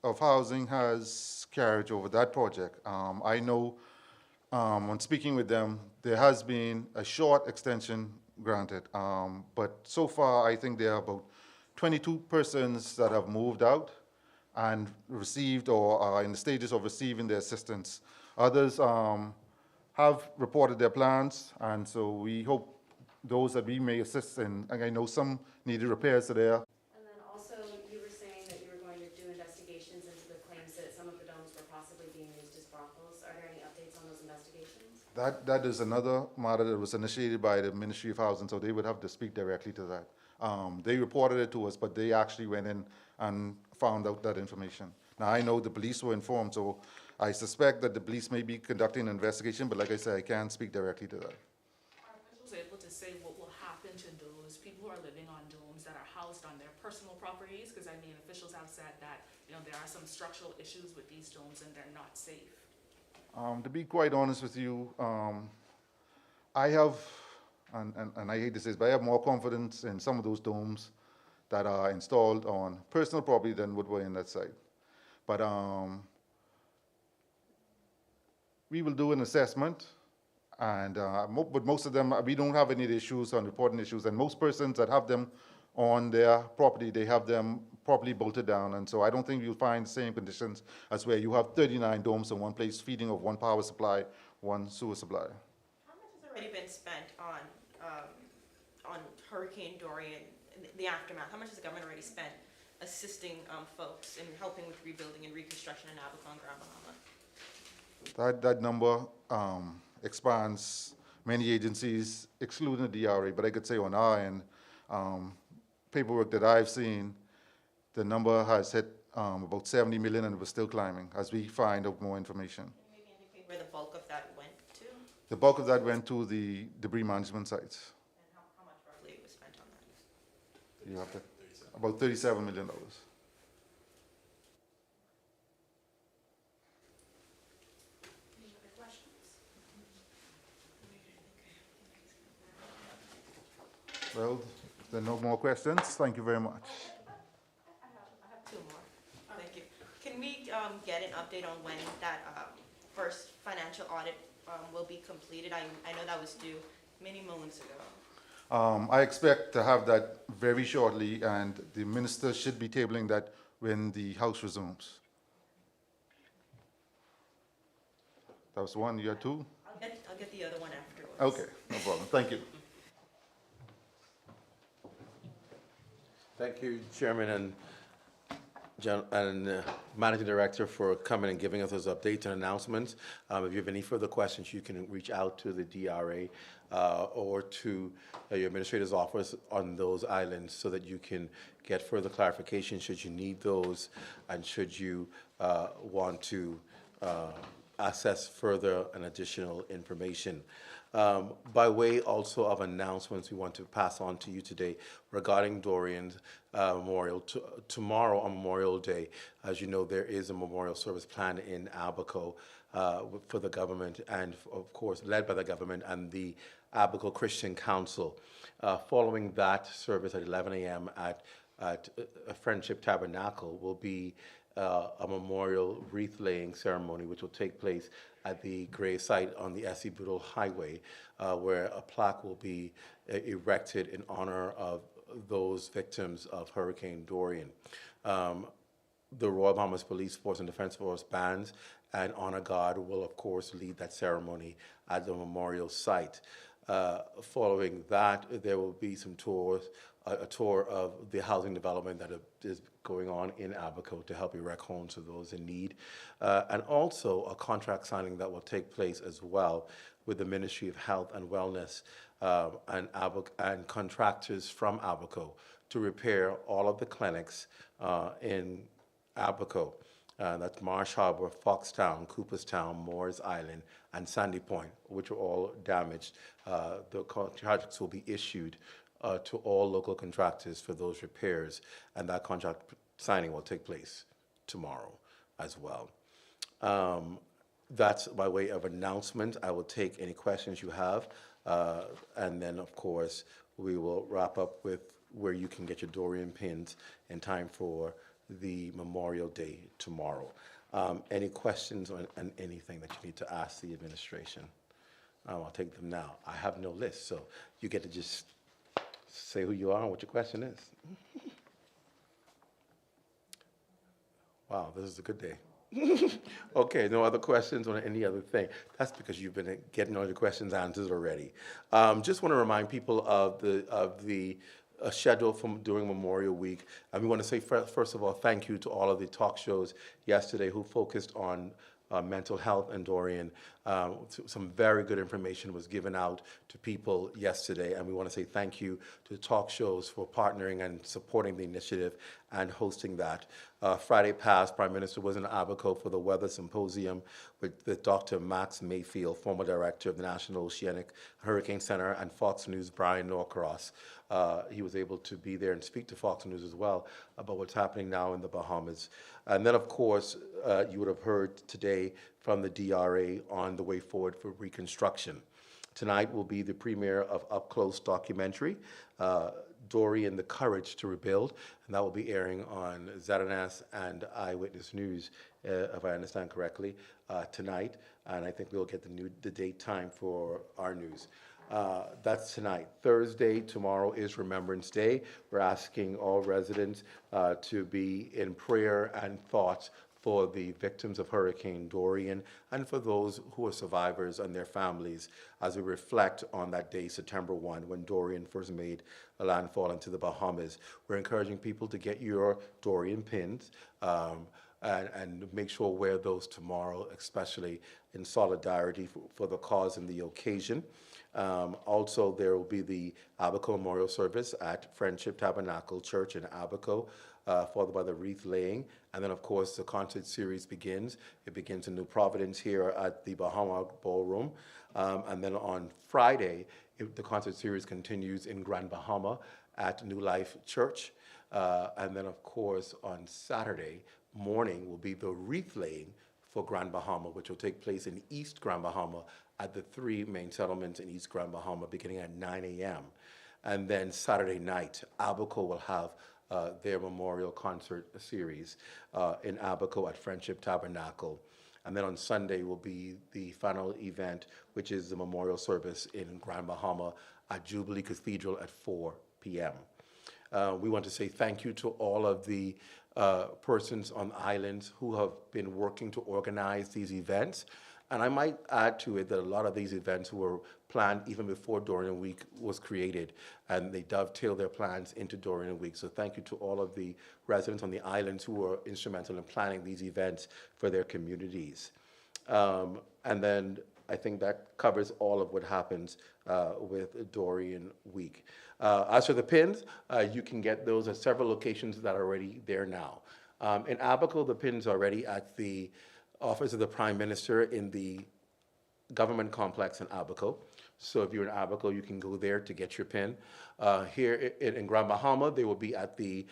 of Housing has carriage over that project. I know, when speaking with them, there has been a short extension granted, but so far, I think there are about 22 persons that have moved out and received or are in the stages of receiving their assistance. Others have reported their plans, and so we hope those that we may assist in, and I know some needed repairs there. And then also, you were saying that you were going to do investigations into the claims that some of the domes were possibly being used as brothels. Are there any updates on those investigations? That is another matter that was initiated by the Ministry of Housing, so they would have to speak directly to that. They reported it to us, but they actually went in and found out that information. Now, I know the police were informed, so I suspect that the police may be conducting an investigation, but like I said, I can't speak directly to that. Are officials able to say what will happen to those people who are living on domes that are housed on their personal properties? Because I mean, officials have said that, there are some structural issues with these domes and they're not safe. To be quite honest with you, I have, and I hate to say this, but I have more confidence in some of those domes that are installed on personal property than what were in that site. But we will do an assessment, and but most of them, we don't have any issues on reporting issues, and most persons that have them on their property, they have them properly bolted down, and so I don't think you'll find the same conditions as where you have 39 domes in one place, feeding of one power supply, one sewer supply. How much has already been spent on Hurricane Dorian, the aftermath? How much has the government already spent assisting folks in helping with rebuilding and reconstruction in Abaco and Grand Bahama? That number expands many agencies, excluding the DRA, but I could say on our end, paperwork that I've seen, the number has hit about 70 million, and we're still climbing as we find out more information. Can you maybe indicate where the bulk of that went to? The bulk of that went to the debris management sites. And how much roughly was spent on that? You have to, about $37 million. Any other questions? Well, if there are no more questions, thank you very much. I have two more. Thank you. Can we get an update on when that first financial audit will be completed? I know that was due many months ago. I expect to have that very shortly, and the minister should be tabling that when the House resumes. That was one, you had two? I'll get the other one afterwards. Okay, no problem, thank you. Thank you, Chairman and Managing Director, for coming and giving us those updates and announcements. If you have any further questions, you can reach out to the DRA or to your administrator's office on those islands so that you can get further clarification should you need those, and should you want to access further and additional information. By way also of announcements we want to pass on to you today regarding Dorian's memorial. Tomorrow on Memorial Day, as you know, there is a memorial service planned in Abaco for the government, and of course led by the government and the Abaco Christian Council. Following that service at 11 a.m. at a Friendship Tabernacle will be a memorial wreath-laying ceremony, which will take place at the grave site on the S.E. Boodle Highway, where a plaque will be erected in honor of those victims of Hurricane Dorian. The Royal Bahamas Police Force and Defense Force bands and Honor Guard will, of course, lead that ceremony at the memorial site. Following that, there will be some tours, a tour of the housing development that is going on in Abaco to help erect homes for those in need, and also a contract signing that will take place as well with the Ministry of Health and Wellness and contractors from Abaco to repair all of the clinics in Abaco. That's Marsh Harbor, Foxtown, Cooperstown, Moores Island, and Sandy Point, which are all damaged. The contracts will be issued to all local contractors for those repairs, and that contract signing will take place tomorrow as well. That's by way of announcement. I will take any questions you have, and then, of course, we will wrap up with where you can get your Dorian pins in time for the Memorial Day tomorrow. Any questions on anything that you need to ask the administration? I'll take them now. I have no list, so you get to just say who you are and what your question is. Wow, this is a good day. Okay, no other questions on any other thing. That's because you've been getting all your questions answered already. Just want to remind people of the schedule from during Memorial Week. And we want to say first of all, thank you to all of the talk shows yesterday who focused on mental health and Dorian. Some very good information was given out to people yesterday, and we want to say thank you to the talk shows for partnering and supporting the initiative and hosting that. Friday past, Prime Minister was in Abaco for the Weather Symposium with Dr. Max Mayfield, former director of the National Oceanic Hurricane Center, and Fox News' Brian Norcross. He was able to be there and speak to Fox News as well about what's happening now in the Bahamas. And then, of course, you would have heard today from the DRA on the way forward for reconstruction. Tonight will be the premiere of Up Close documentary, Dorian, The Courage to Rebuild, and that will be airing on ZNS and Eyewitness News, if I understand correctly, tonight. And I think we'll get the date time for our news. That's tonight. Thursday, tomorrow is Remembrance Day. We're asking all residents to be in prayer and thoughts for the victims of Hurricane Dorian and for those who are survivors and their families as we reflect on that day, September 1, when Dorian first made a landfall into the Bahamas. We're encouraging people to get your Dorian pins and make sure wear those tomorrow, especially in solidarity for the cause and the occasion. Also, there will be the Abaco Memorial Service at Friendship Tabernacle Church in Abaco, followed by the wreath laying. And then, of course, the concert series begins. It begins in New Providence here at the Bahama Ballroom. And then on Friday, the concert series continues in Grand Bahama at New Life Church. And then, of course, on Saturday morning will be the wreath laying for Grand Bahama, which will take place in East Grand Bahama at the 3 main settlements in East Grand Bahama beginning at 9 a.m. And then Saturday night, Abaco will have their memorial concert series in Abaco at Friendship Tabernacle. And then on Sunday will be the final event, which is the memorial service in Grand Bahama at Jubilee Cathedral at 4 p.m. We want to say thank you to all of the persons on the islands who have been working to organize these events. And I might add to it that a lot of these events were planned even before Dorian Week was created, and they dovetail their plans into Dorian Week. So thank you to all of the residents on the islands who were instrumental in planning these events for their communities. And then I think that covers all of what happens with Dorian Week. As for the pins, you can get those at several locations that are already there now. In Abaco, the pins are already at the Office of the Prime Minister in the government complex in Abaco. So if you're in Abaco, you can go there to get your pin. Here in Grand Bahama, they will be at the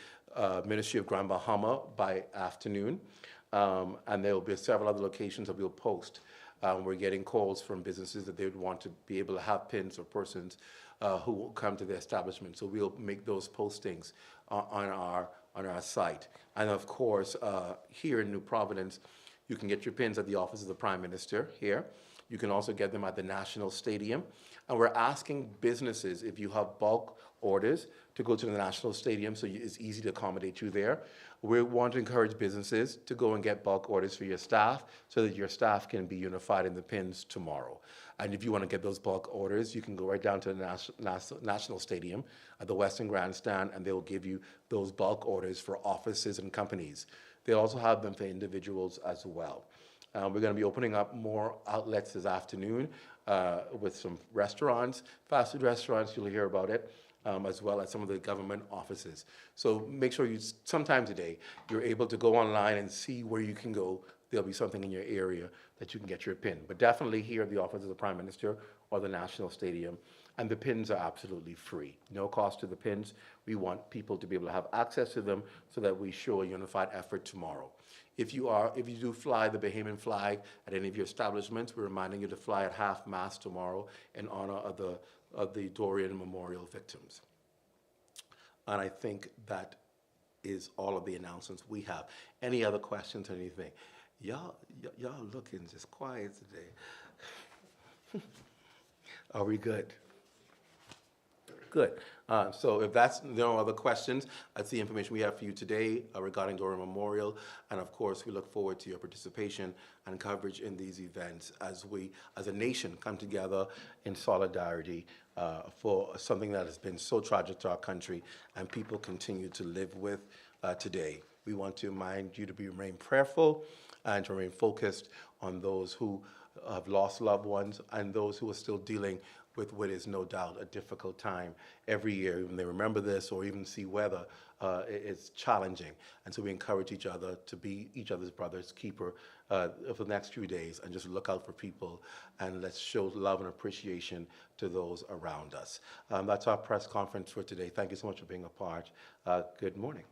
Ministry of Grand Bahama by afternoon. And there will be several other locations that we'll post. We're getting calls from businesses that they would want to be able to have pins or persons who will come to the establishment. So we'll make those postings on our site. And of course, here in New Providence, you can get your pins at the Office of the Prime Minister here. You can also get them at the National Stadium. And we're asking businesses, if you have bulk orders, to go to the National Stadium so it's easy to accommodate you there. We want to encourage businesses to go and get bulk orders for your staff so that your staff can be unified in the pins tomorrow. And if you want to get those bulk orders, you can go right down to the National Stadium at the Western Grandstand, and they'll give you those bulk orders for offices and companies. They'll also have them for individuals as well. We're going to be opening up more outlets this afternoon with some restaurants, fast food restaurants, you'll hear about it, as well as some of the government offices. So make sure sometime today, you're able to go online and see where you can go. There'll be something in your area that you can get your pin. But definitely here at the Office of the Prime Minister or the National Stadium. And the pins are absolutely free. No cost to the pins. We want people to be able to have access to them so that we show a unified effort tomorrow. If you do fly the Bahamian flag at any of your establishments, we're reminding you to fly at half-mast tomorrow in honor of the Dorian Memorial victims. And I think that is all of the announcements we have. Any other questions or anything? Y'all looking just quiet today. Are we good? Good. So if that's no other questions, that's the information we have for you today regarding Dorian Memorial. And of course, we look forward to your participation and coverage in these events as we, as a nation, come together in solidarity for something that has been so tragic to our country and people continue to live with today. We want to remind you to remain prayerful and to remain focused on those who have lost loved ones and those who are still dealing with what is no doubt a difficult time every year. When they remember this or even see weather, it's challenging. And so we encourage each other to be each other's brother's keeper for the next few days and just look out for people and let's show love and appreciation to those around us. That's our press conference for today. Thank you so much for being a part. Good morning.